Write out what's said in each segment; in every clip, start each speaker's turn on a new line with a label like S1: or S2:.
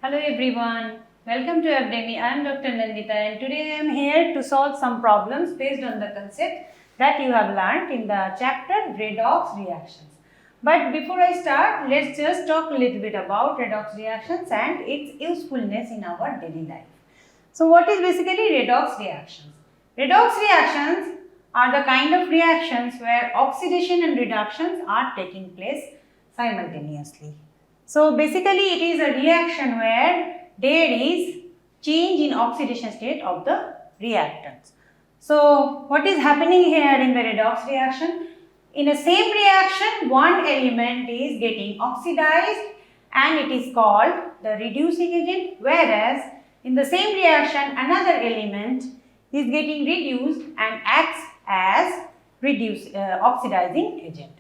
S1: Hello everyone, welcome to Abdemi. I am Dr. Nandita and today I am here to solve some problems based on the concept that you have learnt in the chapter Redox reactions. But before I start, let's just talk a little bit about redox reactions and its usefulness in our daily life. So what is basically redox reactions? Redox reactions are the kind of reactions where oxidation and reductions are taking place simultaneously. So basically it is a reaction where there is change in oxidation state of the reactants. So what is happening here in the redox reaction? In a same reaction, one element is getting oxidized and it is called the reducing agent, whereas in the same reaction another element is getting reduced and acts as oxidizing agent,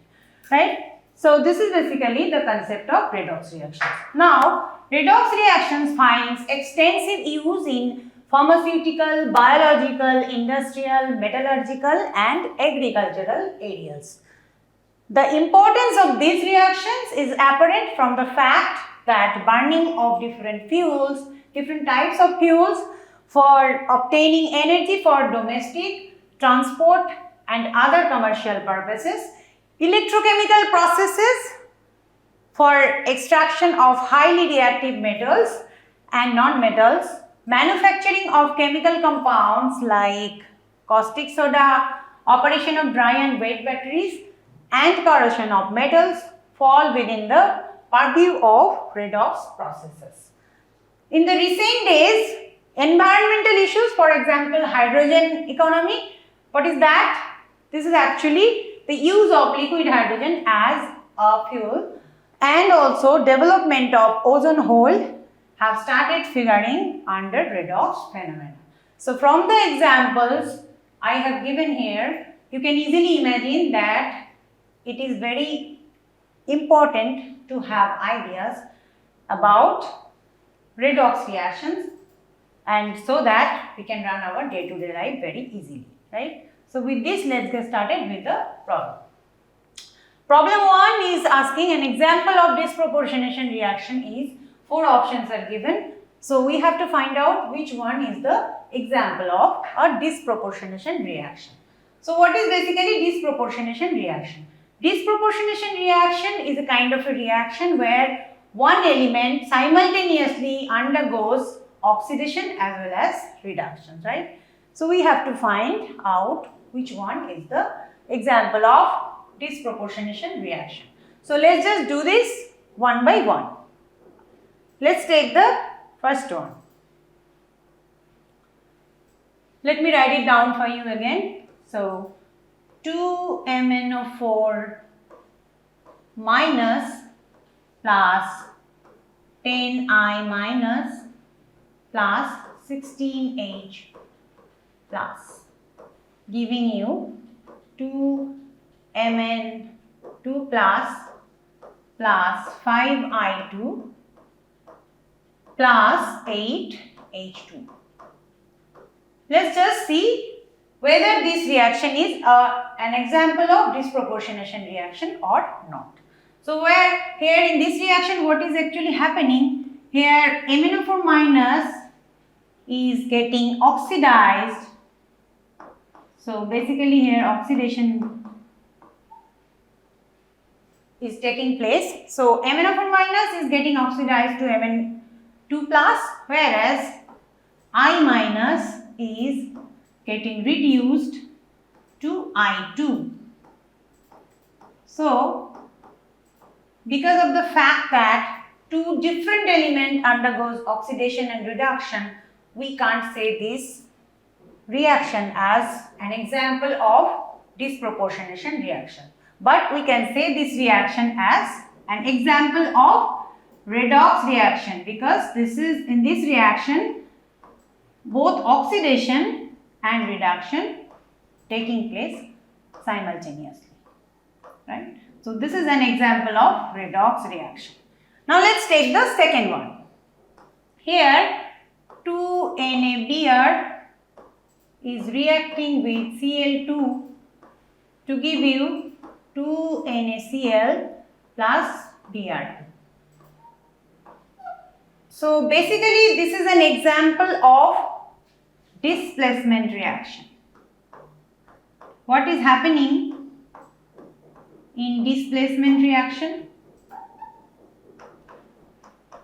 S1: right? So this is basically the concept of redox reactions. Now, redox reactions finds extensive use in pharmaceutical, biological, industrial, metallurgical and agricultural areas. The importance of these reactions is apparent from the fact that burning of different fuels, different types of fuels for obtaining energy for domestic, transport and other commercial purposes, electrochemical processes for extraction of highly reactive metals and non-metals, manufacturing of chemical compounds like caustic soda, operation of dry and wet batteries and corrosion of metals fall within the purview of redox processes. In the recent days, environmental issues, for example, hydrogen economy, what is that? This is actually the use of liquid hydrogen as a fuel and also development of ozone hole have started figuring under redox phenomena. So from the examples I have given here, you can easily imagine that it is very important to have ideas about redox reactions and so that we can run our day-to-day life very easily, right? So with this, let's get started with the problem. Problem 1 is asking an example of disproportionation reaction is 4 options are given. So we have to find out which one is the example of a disproportionation reaction. So what is basically disproportionation reaction? Disproportionation reaction is a kind of a reaction where one element simultaneously undergoes oxidation as well as reduction, right? So we have to find out which one is the example of disproportionation reaction. So let's just do this one by one. Let's take the first one. Let me write it down for you again. So 2MnO4 minus plus 10I minus plus 16H plus giving you 2Mn2 plus 5I2 plus 8H2. Let's just see whether this reaction is an example of disproportionation reaction or not. So here in this reaction what is actually happening? Here MnO4 minus is getting oxidized. So basically here oxidation is taking place. So MnO4 minus is getting oxidized to Mn2 plus, whereas I minus is getting reduced to I2. So because of the fact that two different elements undergoes oxidation and reduction, we can't say this reaction as an example of disproportionation reaction. But we can say this reaction as an example of redox reaction because this is in this reaction both oxidation and reduction taking place simultaneously, right? So this is an example of redox reaction. Now let's take the second one. Here 2NaBr is reacting with Cl2 to give you 2NaCl plus Br2. So basically this is an example of displacement reaction. What is happening in displacement reaction?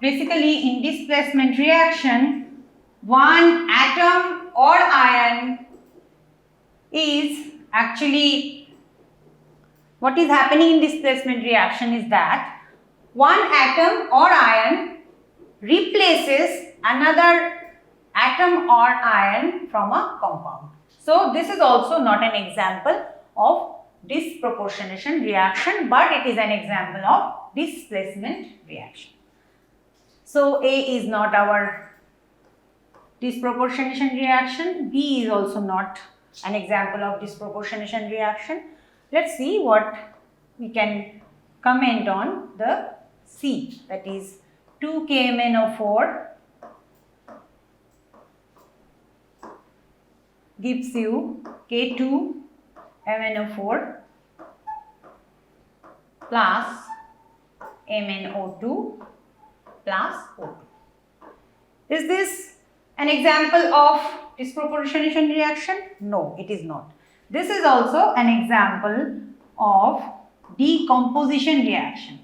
S1: Basically in displacement reaction, one atom or ion is actually, what is happening in displacement reaction is that one atom or ion replaces another atom or ion from a compound. So this is also not an example of disproportionation reaction, but it is an example of displacement reaction. So A is not our disproportionation reaction, B is also not an example of disproportionation reaction. Let's see what we can comment on the C, that is 2KMnO4 gives you K2MnO4 plus MnO2 plus O2. Is this an example of disproportionation reaction? No, it is not. This is also an example of decomposition reaction.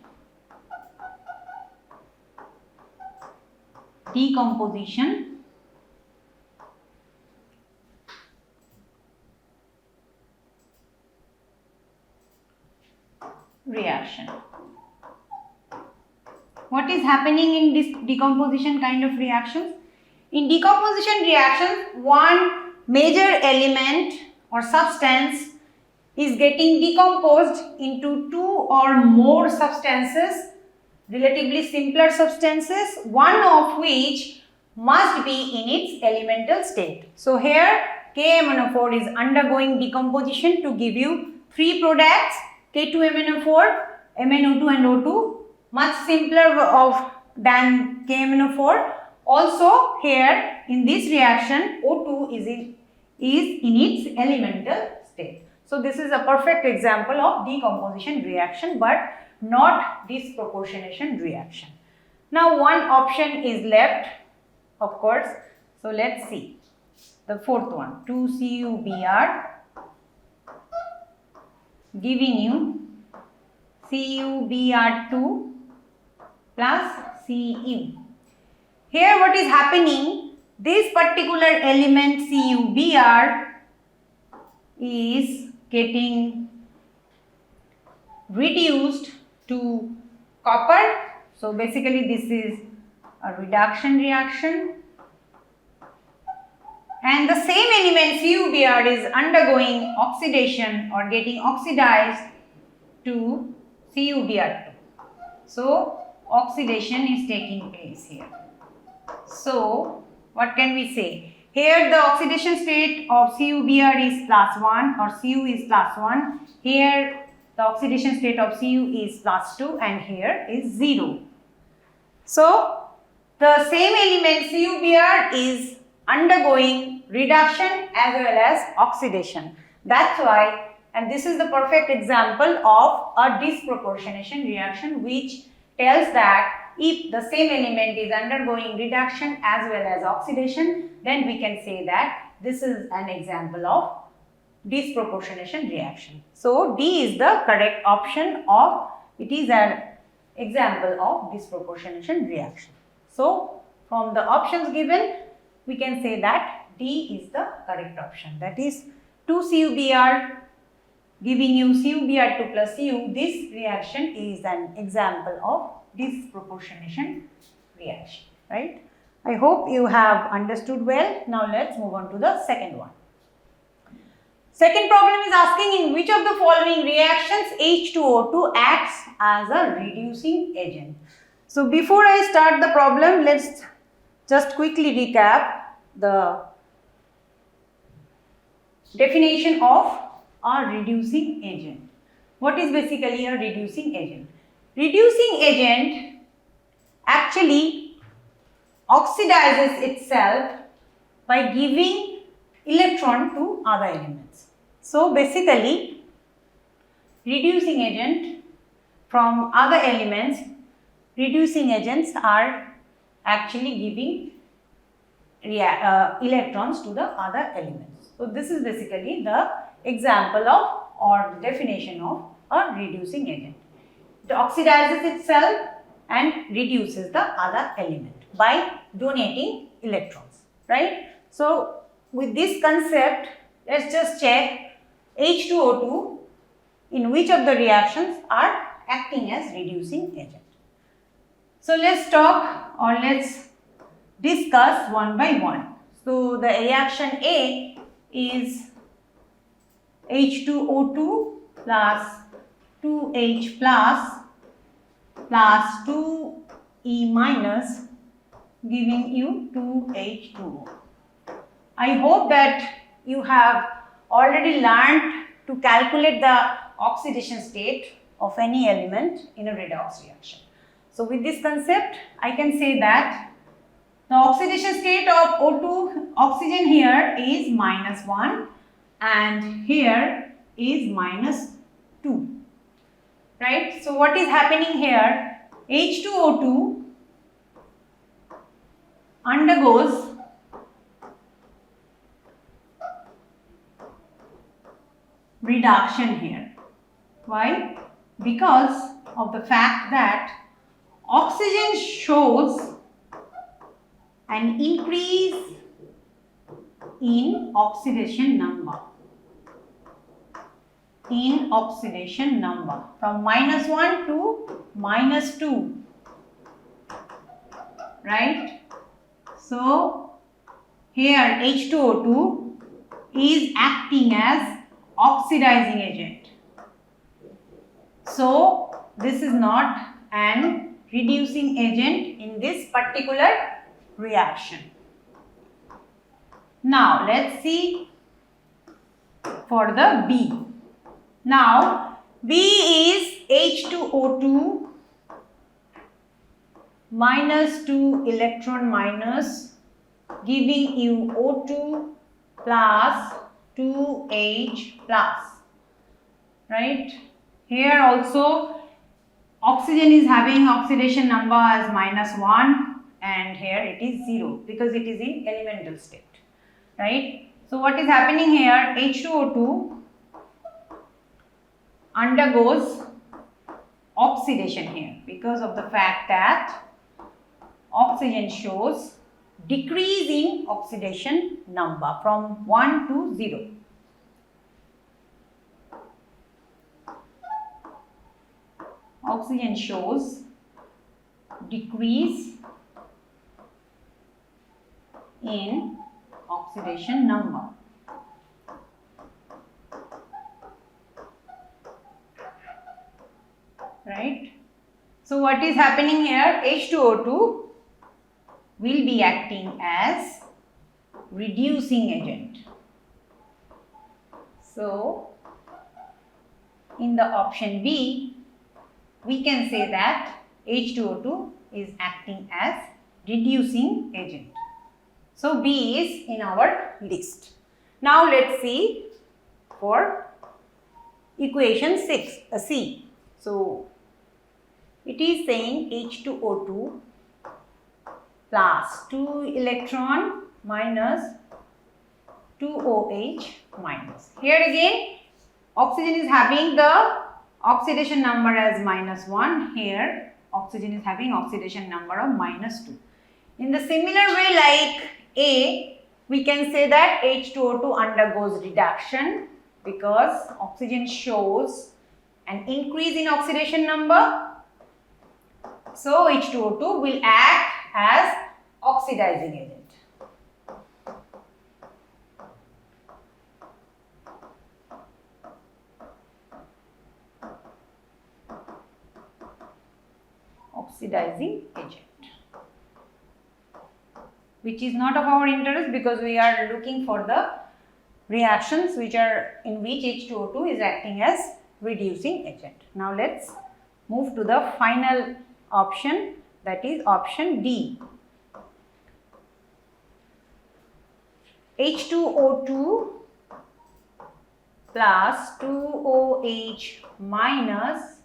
S1: Decomposition reaction. What is happening in this decomposition kind of reactions? In decomposition reactions, one major element or substance is getting decomposed into two or more substances, relatively simpler substances, one of which must be in its elemental state. So here KMnO4 is undergoing decomposition to give you three products, K2MnO4, MnO2 and O2, much simpler than KMnO4. Also here in this reaction O2 is in its elemental state. So this is a perfect example of decomposition reaction, but not disproportionation reaction. Now one option is left, of course. So let's see the fourth one, 2CuBr giving you CuBr2 plus Cu. Here what is happening, this particular element CuBr is getting reduced to copper. So basically this is a reduction reaction, and the same element CuBr is undergoing oxidation or getting oxidized to CuBr2. So oxidation is taking place here. So what can we say? Here the oxidation state of CuBr is +1 or Cu is +1. Here the oxidation state of Cu is +2 and here is 0. So the same element CuBr is undergoing reduction as well as oxidation. That's why, and this is the perfect example of a disproportionation reaction, which tells that if the same element is undergoing reduction as well as oxidation, then we can say that this is an example of disproportionation reaction. So D is the correct option of, it is an example of disproportionation reaction. So from the options given, we can say that D is the correct option. That is 2CuBr giving you CuBr2 plus Cu. This reaction is an example of disproportionation reaction, right? I hope you have understood well. Now let's move on to the second one. Second problem is asking, in which of the following reactions H2O2 acts as a reducing agent? So before I start the problem, let's just quickly recap the definition of a reducing agent. What is basically a reducing agent? Reducing agent actually oxidizes itself by giving electron to other elements. So basically, reducing agent from other elements, reducing agents are actually giving electrons to the other elements. So this is basically the example of or the definition of a reducing agent. It oxidizes itself and reduces the other element by donating electrons, right? So with this concept, let's just check H2O2 in which of the reactions are acting as reducing agent. So let's talk or let's discuss one by one. So the reaction A is H2O2 plus 2H plus 2E minus giving you 2H2O. I hope that you have already learned to calculate the oxidation state of any element in a redox reaction. So with this concept, I can say that the oxidation state of O2 oxygen here is -1 and here is -2, right? So what is happening here? H2O2 undergoes reduction here. Why? Because of the fact that oxygen shows an increase in oxidation number. From -1 to -2, right? So here H2O2 is acting as oxidizing agent. So this is not an reducing agent in this particular reaction. Now let's see for the B. Now B is H2O2 -2 electron minus giving you O2 plus 2H plus, right? Here also oxygen is having oxidation number as -1 and here it is 0 because it is in elemental state, right? So what is happening here? H2O2 undergoes oxidation here because of the fact that oxygen shows decrease in oxidation number from 1 to 0. Oxygen shows decrease in oxidation number. Right? So what is happening here? H2O2 will be acting as reducing agent. So in the option B, we can say that H2O2 is acting as reducing agent. So B is in our list. Now let's see for equation 6, C. So it is saying H2O2 plus 2 electron minus 2OH minus. Here again oxygen is having the oxidation number as -1. Here oxygen is having oxidation number of -2. In the similar way like A, we can say that H2O2 undergoes reduction because oxygen shows an increase in oxidation number. So H2O2 will act as oxidizing agent. Oxidizing agent, which is not of our interest because we are looking for the reactions which are in which H2O2 is acting as reducing agent. Now let's move to the final option, that is option D. H2O2 plus 2OH minus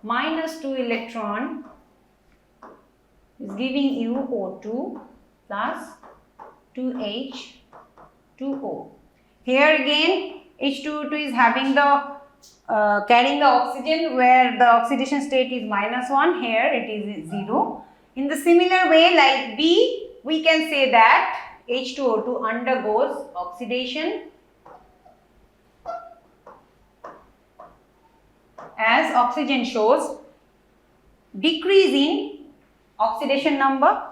S1: -2 electron is giving you O2 plus 2H2O. Here again H2O2 is having the carrying the oxygen where the oxidation state is -1, here it is 0. In the similar way like B, we can say that H2O2 undergoes oxidation as oxygen shows decrease in oxidation number.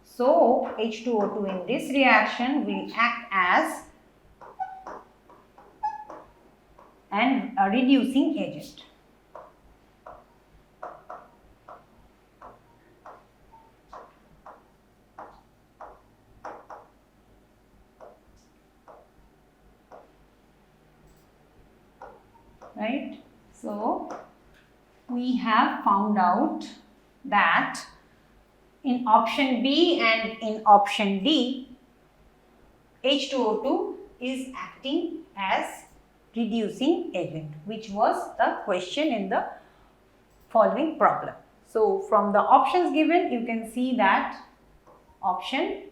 S1: So H2O2 in this reaction will act as a reducing agent. Right? So we have found out that in option B and in option D, H2O2 is acting as reducing agent, which was the question in the following problem. So from the options given, you can see that option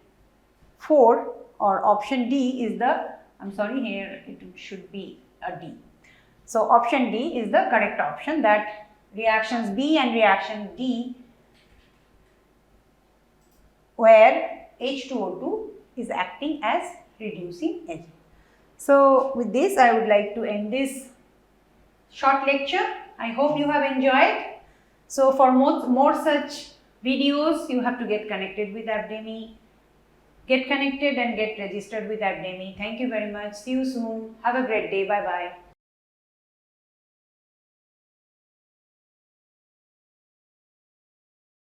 S1: 4 or option D is the, here it should be a D. So option D is the correct option, that reactions B and reaction D where H2O2 is acting as reducing agent. So with this I would like to end this short lecture. I hope you have enjoyed. So for more such videos, you have to get connected with Abdemi. Get connected and get registered with Abdemi. Thank you very much. See you soon. Have a great day. Bye bye.